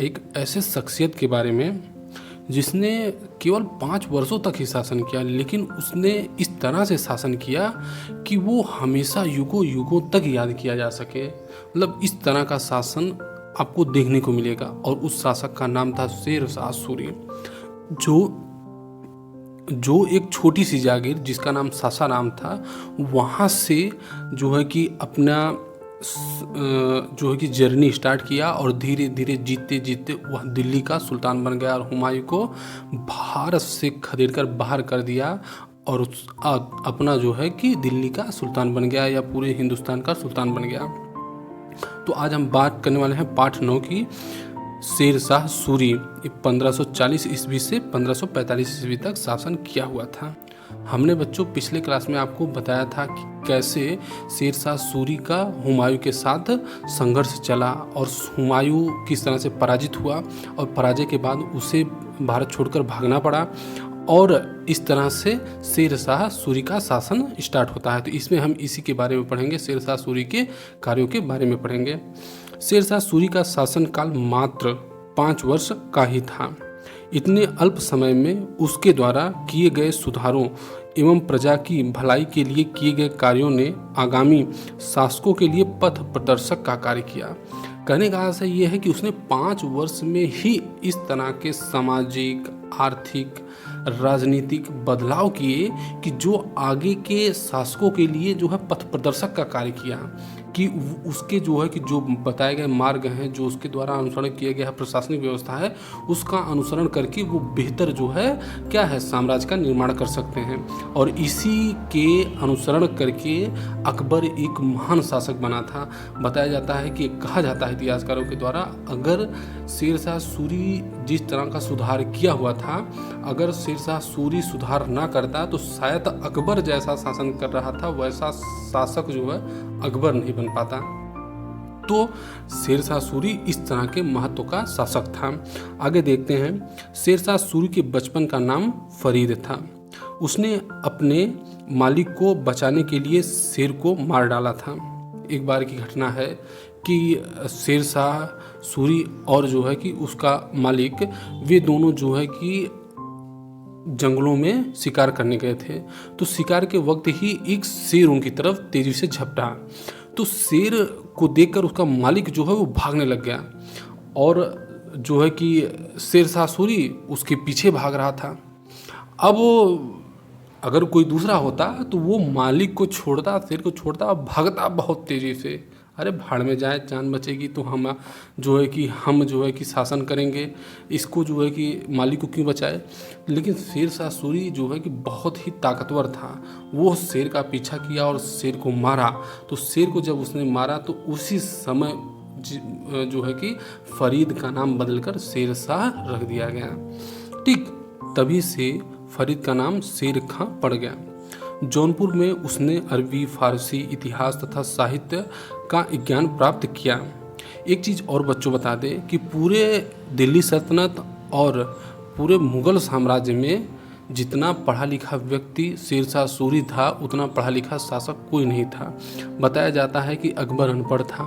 एक ऐसे शख्सियत के बारे में जिसने केवल 5 वर्षों तक ही शासन किया, लेकिन उसने इस तरह से शासन किया कि वो हमेशा युगों युगों तक याद किया जा सके। मतलब इस तरह का शासन आपको देखने को मिलेगा। और उस शासक का नाम था शेर शाह सूरी, जो एक छोटी सी जागीर जिसका नाम सासाराम था, वहाँ से जो है कि अपना जो है कि जर्नी स्टार्ट किया और धीरे धीरे जीतते जीतते वह दिल्ली का सुल्तान बन गया और हुमायूं को भारत से खदेड़कर बाहर कर दिया और अपना जो है कि दिल्ली का सुल्तान बन गया या पूरे हिंदुस्तान का सुल्तान बन गया। तो आज हम बात करने वाले हैं पार्ट 9 की। शेर शाह सूरी 1540 ईस्वी से 1545 ईस्वी तक शासन किया हुआ था। हमने बच्चों पिछले क्लास में आपको बताया था कि कैसे शेर शाह सूरी का हुमायूं के साथ संघर्ष चला और हुमायूं किस तरह से पराजित हुआ और पराजय के बाद उसे भारत छोड़कर भागना पड़ा और इस तरह से शेर शाह सूरी का शासन स्टार्ट होता है। तो इसमें हम इसी के बारे में पढ़ेंगे, शेर शाह सूरी के कार्यों के बारे में पढ़ेंगे। शेर शाह सूरी का शासनकाल मात्र 5 वर्ष का ही था। इतने अल्प समय में उसके द्वारा किए गए सुधारों एवं प्रजा की भलाई के लिए किए गए कार्यों ने आगामी शासकों के लिए पथ प्रदर्शक का कार्य किया। कहने का आशय यह है कि उसने 5 वर्ष में ही इस तरह के सामाजिक, आर्थिक, राजनीतिक बदलाव किए कि जो आगे के शासकों के लिए जो है पथ प्रदर्शक का कार्य किया कि उसके जो है कि जो बताए गए मार्ग हैं, जो उसके द्वारा अनुसरण किया गया है प्रशासनिक व्यवस्था है, उसका अनुसरण करके वो बेहतर जो है क्या है साम्राज्य का निर्माण कर सकते हैं। और इसी के अनुसरण करके अकबर एक महान शासक बना था। बताया जाता है कि कहा जाता है इतिहासकारों के द्वारा, अगर शेर शाह सूरी जिस तरह का सुधार किया हुआ था, अगर शेर शाह सूरी सुधार ना करता तो शायद अकबर जैसा शासन कर रहा था वैसा शासक जो है अकबर नहीं बन पाता। तो शेर शाह सूरी इस तरह के महत्व का शासक था। आगे देखते हैं। शेर शाह सूरी के बचपन का नाम फरीद था। उसने अपने मालिक को बचाने के लिए शेर को मार डाला था। एक बार की घटना है कि शेर शाह सूरी और जो है कि उसका मालिक, वे दोनों जो है कि जंगलों में शिकार करने गए थे। तो शिकार के वक्त ही एक शेर उनकी तरफ तेजी से झपटा। तो शेर को देखकर उसका मालिक जो है वो भागने लग गया और जो है कि शेर शाह सूरी उसके पीछे भाग रहा था। अब अगर कोई दूसरा होता तो वो मालिक को छोड़ता, शेर को छोड़ता और भागता बहुत तेज़ी से। अरे भाड़ में जाए, जान बचेगी तो हम जो है कि शासन करेंगे, इसको जो है कि मालिक को क्यों बचाए। लेकिन शेर शाह सूरी जो है कि बहुत ही ताकतवर था। वो शेर का पीछा किया और शेर को मारा। तो शेर को जब उसने मारा तो उसी समय जो है कि फरीद का नाम बदलकर शेर शाह रख दिया गया। ठीक तभी से फरीद का नाम शेर खां पड़ गया। जौनपुर में उसने अरबी, फारसी, इतिहास तथा साहित्य का ज्ञान प्राप्त किया। एक चीज़ और बच्चों बता दें कि पूरे दिल्ली सल्तनत और पूरे मुग़ल साम्राज्य में जितना पढ़ा लिखा व्यक्ति शेर शाह सूरी था, उतना पढ़ा लिखा शासक कोई नहीं था। बताया जाता है कि अकबर अनपढ़ था,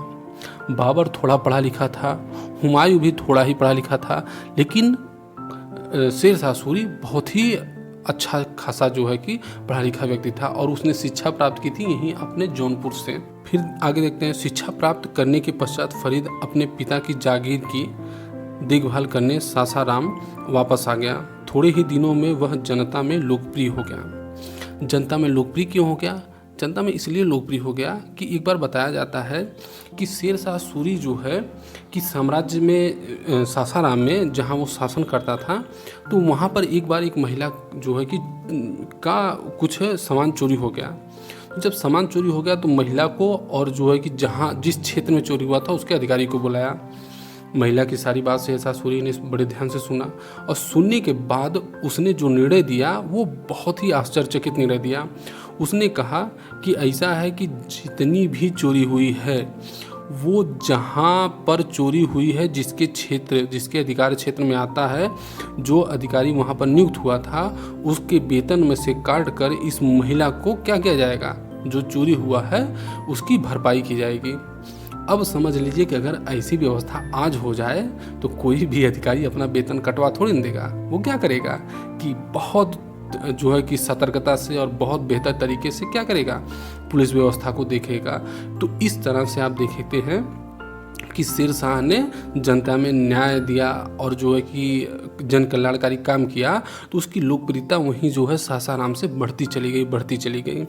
बाबर थोड़ा पढ़ा लिखा था, हुमायूं भी थोड़ा ही पढ़ा लिखा था, लेकिन शेर शाह सूरी बहुत ही अच्छा खासा जो है कि पढ़ा लिखा व्यक्ति था और उसने शिक्षा प्राप्त की थी यहीं अपने जौनपुर से। फिर आगे देखते हैं। शिक्षा प्राप्त करने के पश्चात फरीद अपने पिता की जागीर की देखभाल करने सासाराम वापस आ गया। थोड़े ही दिनों में वह जनता में लोकप्रिय हो गया। जनता में लोकप्रिय क्यों हो गया? जनता में इसलिए लोकप्रिय हो गया कि एक बार बताया जाता है कि शेर शाह सूरी जो है कि साम्राज्य में सासाराम में जहाँ वो शासन करता था, तो वहाँ पर एक बार एक महिला जो है कि का कुछ सामान चोरी हो गया। जब सामान चोरी हो गया तो महिला को और जो है कि जिस क्षेत्र में चोरी हुआ था उसके अधिकारी को बुलाया। महिला की सारी बात शेर शाह सूरी ने बड़े ध्यान से सुना और सुनने के बाद उसने जो निर्णय दिया वो बहुत ही आश्चर्यचकित निर्णय दिया। उसने कहा कि ऐसा है कि जितनी भी चोरी हुई है वो जहाँ पर चोरी हुई है, जिसके अधिकार क्षेत्र में आता है, जो अधिकारी वहाँ पर नियुक्त हुआ था, उसके वेतन में से काट कर इस महिला को क्या किया जाएगा, जो चोरी हुआ है उसकी भरपाई की जाएगी। अब समझ लीजिए कि अगर ऐसी व्यवस्था आज हो जाए तो कोई भी अधिकारी अपना वेतन कटवा थोड़ी न देगा। वो क्या करेगा कि बहुत जो है कि सतर्कता से और बहुत बेहतर तरीके से क्या करेगा, पुलिस व्यवस्था को देखेगा। तो इस तरह से आप देखते हैं कि शेरशाह ने जनता में न्याय दिया और जो है कि जन कल्याणकारी काम किया, तो उसकी लोकप्रियता वहीं जो है सासाराम से बढ़ती चली गई।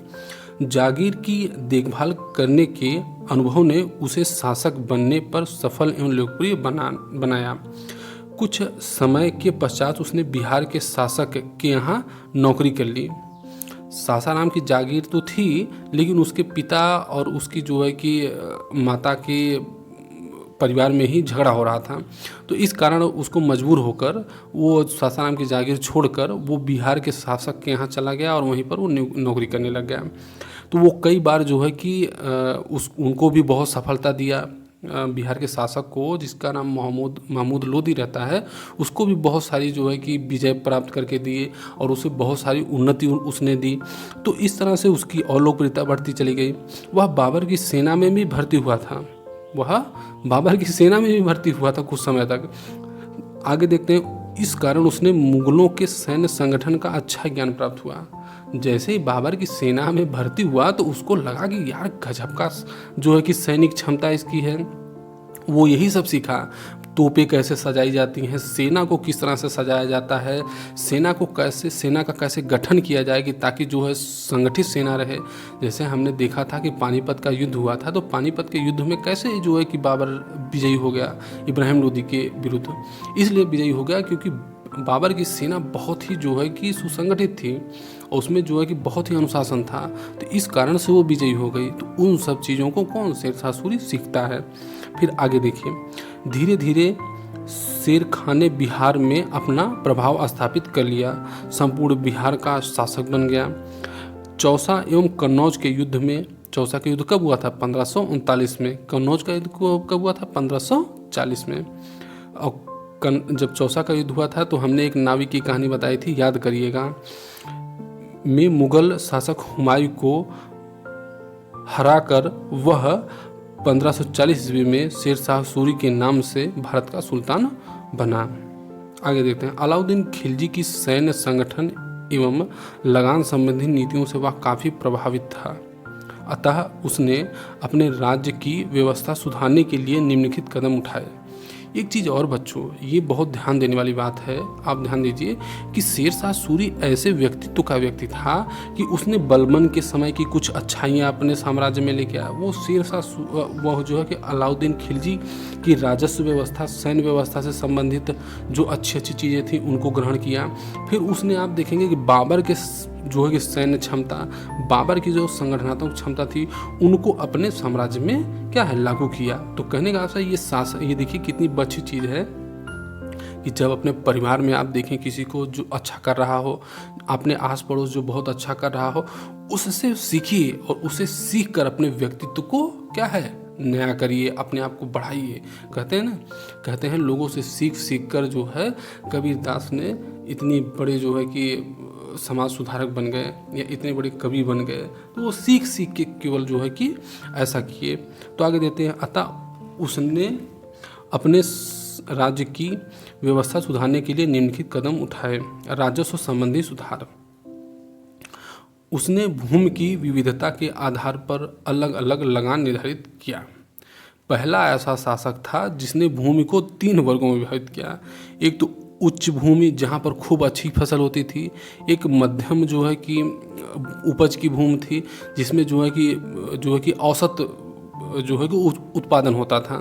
जागीर की देखभाल करने के अनुभव ने उसे शासक बनने पर सफल एवं लोकप्रिय बनाया। कुछ समय के पश्चात उसने बिहार के शासक के यहाँ नौकरी कर ली। सासाराम की जागीर तो थी, लेकिन उसके पिता और उसकी जो है कि माता के परिवार में ही झगड़ा हो रहा था। तो इस कारण उसको मजबूर होकर वो सासाराम की जागीर छोड़कर वो बिहार के शासक के यहाँ चला गया और वहीं पर वो नौकरी करने लग गया। तो वो कई बार जो है कि उनको भी बहुत सफलता दिया। बिहार के शासक को, जिसका नाम महमूद लोदी रहता है, उसको भी बहुत सारी जो है कि विजय प्राप्त करके दिए और उसे बहुत सारी उन्नति उसने दी। तो इस तरह से उसकी और लोकप्रियता बढ़ती चली गई। वह बाबर की सेना में भी भर्ती हुआ था कुछ समय तक। आगे देखते हैं, इस कारण उसने मुगलों के सैन्य संगठन का अच्छा ज्ञान प्राप्त हुआ। जैसे ही बाबर की सेना में भर्ती हुआ तो उसको लगा कि यार गजब का जो है कि सैनिक क्षमता इसकी है। वो यही सब सीखा, तोपें कैसे सजाई जाती हैं, सेना को किस तरह से सजाया जाता है, सेना का कैसे गठन किया जाए कि ताकि जो है संगठित सेना रहे। जैसे हमने देखा था कि पानीपत का युद्ध हुआ था, तो पानीपत के युद्ध में कैसे जो है कि बाबर विजयी हो गया इब्राहिम लोदी के विरुद्ध। इसलिए विजयी हो गया क्योंकि बाबर की सेना बहुत ही जो है कि सुसंगठित थी और उसमें जो है कि बहुत ही अनुशासन था। तो इस कारण से वो विजयी हो गई। तो उन सब चीज़ों को कौन शेरशाह सूरी सीखता है। फिर आगे देखिए, धीरे धीरे शेर खान ने बिहार में अपना प्रभाव स्थापित कर लिया, संपूर्ण बिहार का शासक बन गया। चौसा एवं कन्नौज के युद्ध में, चौसा का युद्ध कब हुआ था? 1539 में। कन्नौज का युद्ध कब हुआ था? 1540 में। और जब चौसा का युद्ध हुआ था तो हमने एक नाविक की कहानी बताई थी, याद करिएगा, में मुगल शासक हुमायूं को हराकर वह 1540 ईस्वी में शेरशाह सूरी के नाम से भारत का सुल्तान बना। आगे देखते हैं, अलाउद्दीन खिलजी की सैन्य संगठन एवं लगान संबंधी नीतियों से वह काफ़ी प्रभावित था। अतः उसने अपने राज्य की व्यवस्था सुधारने के लिए निम्नलिखित कदम उठाए। एक चीज़ और बच्चों, ये बहुत ध्यान देने वाली बात है, आप ध्यान दीजिए कि शेरशाह सूरी ऐसे व्यक्तित्व का व्यक्ति था कि उसने बलबन के समय की कुछ अच्छाइयाँ अपने साम्राज्य में लेके आया। वह जो है कि अलाउद्दीन खिलजी की राजस्व व्यवस्था, सैन्य व्यवस्था से संबंधित जो अच्छी अच्छी चीज़ें थी उनको ग्रहण किया। फिर उसने, आप देखेंगे कि बाबर के जो है कि सैन्य क्षमता, बाबर की जो संगठनात्मक क्षमता थी, उनको अपने साम्राज्य में क्या है, लागू किया। तो कहने का आशा ये देखिए कितनी अच्छी चीज़ है कि जब अपने परिवार में आप देखें किसी को जो अच्छा कर रहा हो, अपने आस पड़ोस जो बहुत अच्छा कर रहा हो, उससे सीखिए और उसे सीख कर अपने व्यक्तित्व को क्या है, नया करिए, अपने आप को बढ़ाइए। कहते हैं लोगों से सीख कर जो है कबीरदास ने इतनी बड़े जो है कि समाज सुधारक बन गए या इतने बड़े कवि बन गए। तो वो सीख के केवल जो है कि ऐसा किए। तो आगे देते हैं, अतः उसने अपने राज्य की व्यवस्था सुधारने के लिए निम्नलिखित कदम उठाए। राजस्व संबंधी सुधार। उसने भूमि की विविधता के आधार पर अलग अलग लगान निर्धारित किया। पहला ऐसा शासक था जिसने भूमि को 3 वर्गों में विभाजित किया। एक तो उच्च भूमि जहाँ पर खूब अच्छी फसल होती थी, एक मध्यम जो है कि उपज की भूमि थी जिसमें जो है कि औसत जो है कि उत्पादन होता था।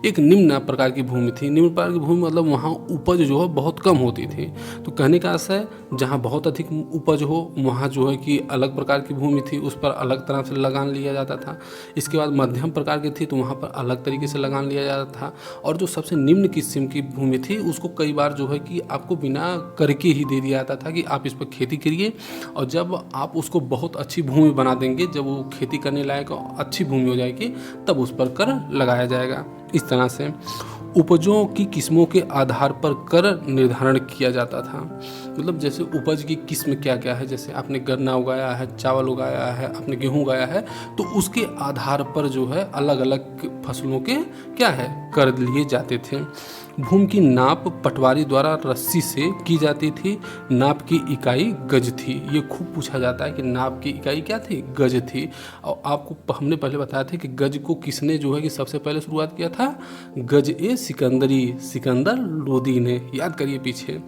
एक निम्न प्रकार की भूमि थी। निम्न प्रकार की भूमि मतलब वहाँ उपज जो है बहुत कम होती थी। तो कहने का आशय, जहाँ बहुत अधिक उपज हो वहाँ जो है कि अलग प्रकार की भूमि थी, उस पर अलग तरह से लगान लिया जाता था। इसके बाद मध्यम प्रकार की थी तो वहाँ पर अलग तरीके से लगान लिया जाता था। और जो सबसे निम्न किस्म की भूमि थी उसको कई बार जो है कि आपको बिना करके ही दे दिया जाता था कि आप इस पर खेती करिए, और जब आप उसको बहुत अच्छी भूमि बना देंगे, जब वो खेती करने लायक अच्छी भूमि हो जाएगी, तब उस पर कर लगाया जाएगा। इस तरह से उपजों की किस्मों के आधार पर कर निर्धारण किया जाता था। मतलब जैसे उपज की किस्म क्या क्या है, जैसे आपने गन्ना उगाया है, चावल उगाया है, आपने गेहूँ उगाया है, तो उसके आधार पर जो है अलग अलग फसलों के क्या है कर लिए जाते थे। भूमि की नाप पटवारी द्वारा रस्सी से की जाती थी। नाप की इकाई गज थी। ये खूब पूछा जाता है कि नाप की इकाई क्या थी, गज थी। और आपको हमने पहले बताया था कि गज को किसने जो है कि सबसे पहले शुरुआत किया था, गज ए सिकंदरी, सिकंदर लोदी ने, याद करिए पीछे।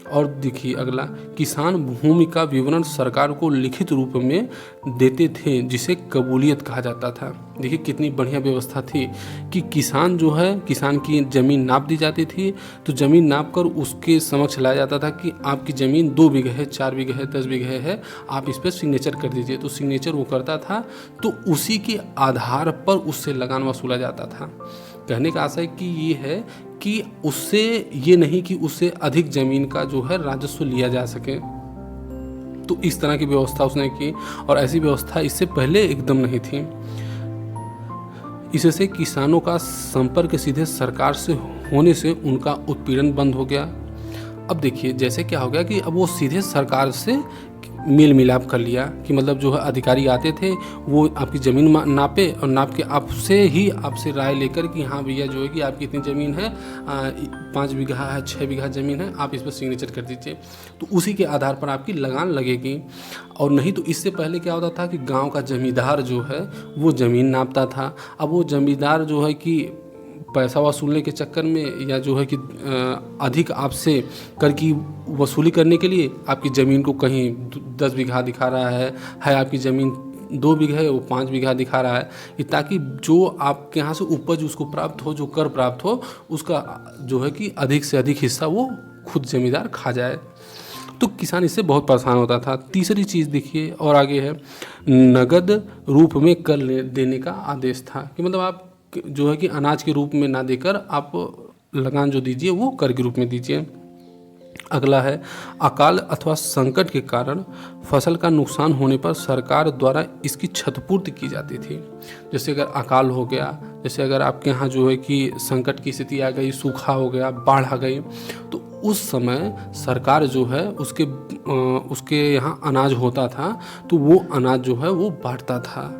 और देखिए अगला, किसान भूमि का विवरण सरकार को लिखित रूप में देते थे, जिसे कबूलियत कहा जाता था। देखिए कितनी बढ़िया व्यवस्था थी कि किसान जो है, किसान की ज़मीन नाप दी जाती थी, तो ज़मीन नाप कर उसके समक्ष लाया जाता था कि आपकी ज़मीन 2 बीघे है, 4 बीघे है, 10 बीघे है, आप इस पर सिग्नेचर कर दीजिए। तो सिग्नेचर वो करता था, तो उसी के आधार पर उससे लगान वसूला जाता था। कहने का आशय कि ये है कि उससे ये नहीं कि उससे अधिक ज़मीन का जो है राजस्व लिया जा सके। तो इस तरह की व्यवस्था उसने की, और ऐसी व्यवस्था इससे पहले एकदम नहीं थी। इससे किसानों का संपर्क सीधे सरकार से होने से उनका उत्पीड़न बंद हो गया। अब देखिए जैसे क्या हो गया कि अब वो सीधे सरकार से मेल मिलाप कर लिया कि मतलब जो है अधिकारी आते थे, वो आपकी ज़मीन नापे और नाप के आपसे ही आपसे राय लेकर कि हाँ भैया जो है कि आपकी इतनी ज़मीन है, 5 बीघा है, 6 बीघा ज़मीन है, आप इस पर सिग्नेचर कर दीजिए। तो उसी के आधार पर आपकी लगान लगेगी। और नहीं तो इससे पहले क्या होता था कि गाँव का जमींदार जो है वो ज़मीन नापता था। अब वो जमींदार जो है कि पैसा वसूलने के चक्कर में या जो है कि अधिक आपसे कर की वसूली करने के लिए आपकी ज़मीन को कहीं 10 बीघा दिखा रहा है आपकी ज़मीन 2 बीघा है, वो 5 बीघा दिखा रहा है, कि ताकि जो आपके यहाँ से उपज उसको प्राप्त हो, जो कर प्राप्त हो, उसका जो है कि अधिक से अधिक हिस्सा वो खुद ज़मींदार खा जाए। तो किसान इससे बहुत परेशान होता था। तीसरी चीज़ देखिए और आगे है, नगद रूप में कर देने का आदेश था कि मतलब आप जो है कि अनाज के रूप में ना देकर आप लगान जो दीजिए वो कर के रूप में दीजिए। अगला है, अकाल अथवा संकट के कारण फसल का नुकसान होने पर सरकार द्वारा इसकी क्षतिपूर्ति की जाती थी। जैसे अगर अकाल हो गया, जैसे अगर आपके यहाँ जो है कि संकट की स्थिति आ गई, सूखा हो गया, बाढ़ आ गई, तो उस समय सरकार जो है उसके यहाँ अनाज होता था, तो वो अनाज जो है वो बांटता था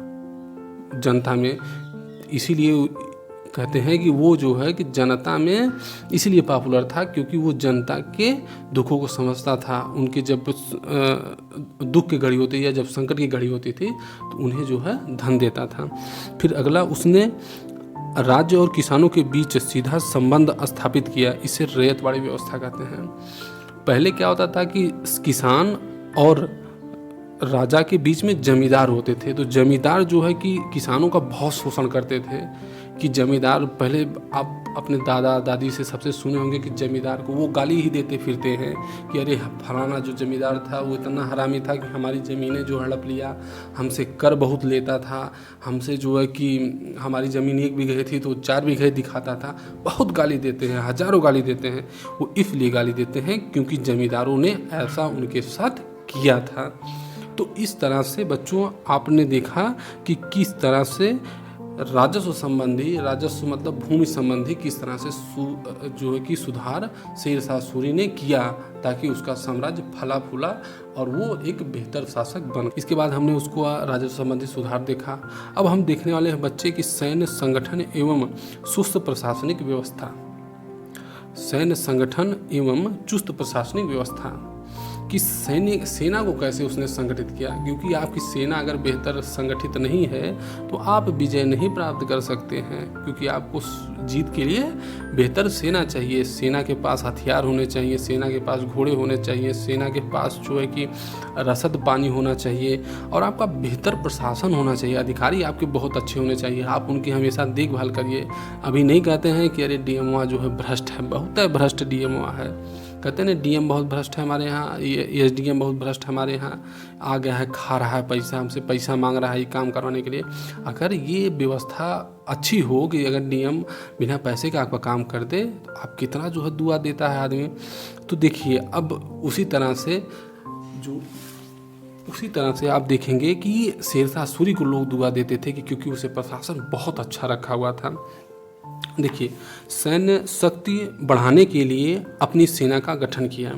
जनता में। इसीलिए कहते हैं कि वो जो है कि जनता में इसीलिए पॉपुलर था क्योंकि वो जनता के दुखों को समझता था। उनके जब दुख की घड़ी होती या जब संकट की घड़ी होती थी तो उन्हें जो है धन देता था। फिर अगला, उसने राज्य और किसानों के बीच सीधा संबंध स्थापित किया। इसे रैयतवाड़ी व्यवस्था कहते हैं। पहले क्या होता था कि किसान और राजा के बीच में जमींदार होते थे, तो जमींदार जो है कि किसानों का बहुत शोषण करते थे। कि जमींदार, पहले आप अपने दादा दादी से सबसे सुने होंगे कि जमींदार को वो गाली ही देते फिरते हैं कि अरे फलाना जो जमींदार था वो इतना हरामी था कि हमारी ज़मीनें जो हड़प लिया, हमसे कर बहुत लेता था, हमसे जो है कि हमारी ज़मीन 1 बीघे थी तो 4 बीघे दिखाता था। बहुत गाली देते हैं, हज़ारों गाली देते हैं। वो इसलिए गाली देते हैं क्योंकि जमींदारों ने ऐसा उनके साथ किया था। तो इस तरह से बच्चों आपने देखा कि किस तरह से राजस्व संबंधी, राजस्व मतलब भूमि संबंधी, किस तरह से जो है कि सुधार शेरशाह सूरी ने किया ताकि उसका साम्राज्य फला फूला और वो एक बेहतर शासक बन। इसके बाद हमने उसको राजस्व संबंधी सुधार देखा। अब हम देखने वाले हैं बच्चे की सैन्य संगठन एवं सुस्त प्रशासनिक व्यवस्था। सैन्य संगठन एवं चुस्त प्रशासनिक व्यवस्था कि सेना को कैसे उसने संगठित किया, क्योंकि आपकी सेना अगर बेहतर संगठित नहीं है तो आप विजय नहीं प्राप्त कर सकते हैं, क्योंकि आपको जीत के लिए बेहतर सेना चाहिए। सेना के पास हथियार होने चाहिए, सेना के पास घोड़े होने चाहिए, सेना के पास जो है कि रसद पानी होना चाहिए और आपका बेहतर प्रशासन होना चाहिए। अधिकारी आपके बहुत अच्छे होने चाहिए, आप उनकी हमेशा देखभाल करिए। अभी नहीं कहते हैं कि अरे डीएमओ जो है भ्रष्ट है, बहुत है भ्रष्ट डीएमओ है। कहते हैं ना डीएम बहुत भ्रष्ट है हमारे यहाँ, ये एसडीएम बहुत भ्रष्ट हमारे यहाँ आ गया है, खा रहा है पैसा, हमसे पैसा मांग रहा है ये काम करवाने के लिए। अगर ये व्यवस्था अच्छी हो कि अगर डीएम बिना पैसे का आपका काम कर दे तो आप कितना जो है दुआ देता है आदमी। तो देखिए अब उसी तरह से आप देखेंगे कि शेरशाह सूरी को लोग दुआ देते थे कि क्योंकि उसे प्रशासन बहुत अच्छा रखा हुआ था। देखिए, सैन्य शक्ति बढ़ाने के लिए अपनी सेना का गठन किया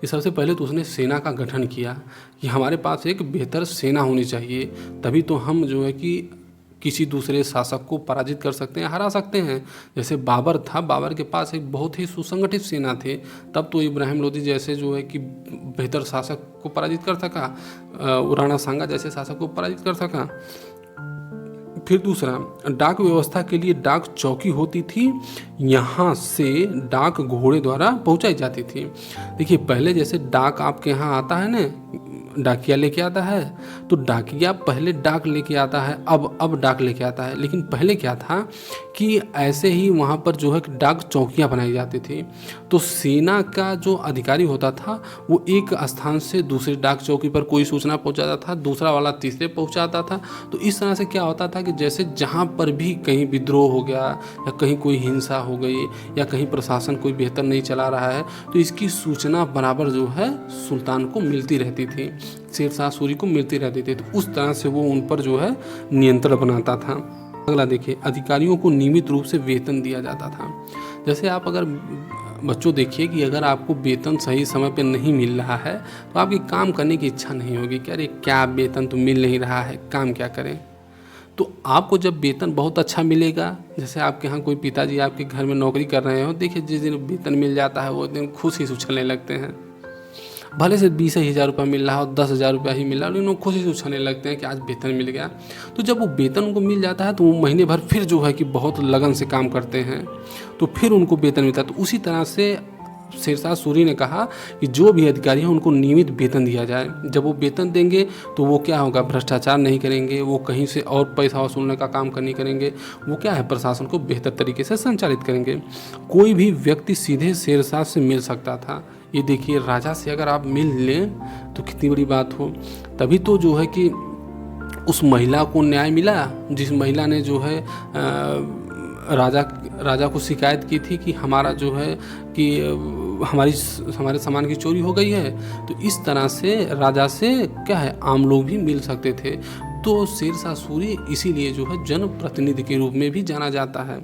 कि सबसे पहले तो उसने सेना का गठन किया कि हमारे पास एक बेहतर सेना होनी चाहिए, तभी तो हम जो है कि किसी दूसरे शासक को पराजित कर सकते हैं, हरा सकते हैं। जैसे बाबर था, बाबर के पास एक बहुत ही सुसंगठित सेना थे, तब तो इब्राहिम लोदी जैसे जो है कि बेहतर शासक को पराजित कर सका, राणा सांगा जैसे शासक को पराजित कर सका। फिर दूसरा, डाक व्यवस्था के लिए डाक चौकी होती थी, यहाँ से डाक घोड़े द्वारा पहुंचाई जाती थी। देखिए पहले जैसे डाक आपके यहाँ आता है ना, डाकिया लेके आता है, तो डाकिया पहले डाक लेके आता है, अब डाक लेके आता है। लेकिन पहले क्या था कि ऐसे ही वहाँ पर जो है डाक चौकियाँ बनाई जाती थी, तो सेना का जो अधिकारी होता था वो एक स्थान से दूसरे डाक चौकी पर कोई सूचना पहुँचाता था, दूसरा वाला तीसरे पहुँचाता था। तो इस तरह से क्या होता था कि जैसे जहाँ पर भी कहीं विद्रोह हो गया या कहीं कोई हिंसा हो गई या कहीं प्रशासन कोई बेहतर नहीं चला रहा है, तो इसकी सूचना बराबर जो है सुल्तान को मिलती रहती थी, शेरशाह सूरी को मिलती रहती थी। तो उस तरह से वो उन पर जो है नियंत्रण बनाता था। अगला देखिए, अधिकारियों को नियमित रूप से वेतन दिया जाता था। जैसे आप अगर बच्चों देखिए कि अगर आपको वेतन सही समय पे नहीं मिल रहा है तो आपकी काम करने की इच्छा नहीं होगी कि अरे क्या वेतन तो मिल नहीं रहा है, काम क्या करें। तो आपको जब वेतन बहुत अच्छा मिलेगा, जैसे आपके यहाँ कोई पिताजी आपके घर में नौकरी कर रहे हो, देखिए जिस दिन वेतन मिल जाता है वो दिन खुशी से उछलने लगते हैं। भले से 20,000 रुपये मिल रहा हो, 10,000 रुपया ही मिल रहा हो, लेकिन वो खुशी से उछलने लगते हैं कि आज वेतन मिल गया। तो जब वो वेतन उनको मिल जाता है तो वो महीने भर फिर जो है कि बहुत लगन से काम करते हैं, तो फिर उनको वेतन मिलता है। तो उसी तरह से शेरशाह सूरी ने कहा कि जो भी अधिकारी हैं उनको नियमित वेतन दिया जाए। जब वो वेतन देंगे तो वो क्या होगा, भ्रष्टाचार नहीं करेंगे, वो कहीं से और पैसा वसूलने का काम नहीं करेंगे, वो क्या है प्रशासन को बेहतर तरीके से संचालित करेंगे। कोई भी व्यक्ति सीधे शेरशाह से मिल सकता था। ये देखिए, राजा से अगर आप मिल लें तो कितनी बड़ी बात हो। तभी तो जो है कि उस महिला को न्याय मिला, जिस महिला ने जो है राजा को शिकायत की थी कि हमारा जो है कि हमारे सामान की चोरी हो गई है। तो इस तरह से राजा से क्या है आम लोग भी मिल सकते थे। तो शेरशाह सूरी इसीलिए जो है जनप्रतिनिधि के रूप में भी जाना जाता है।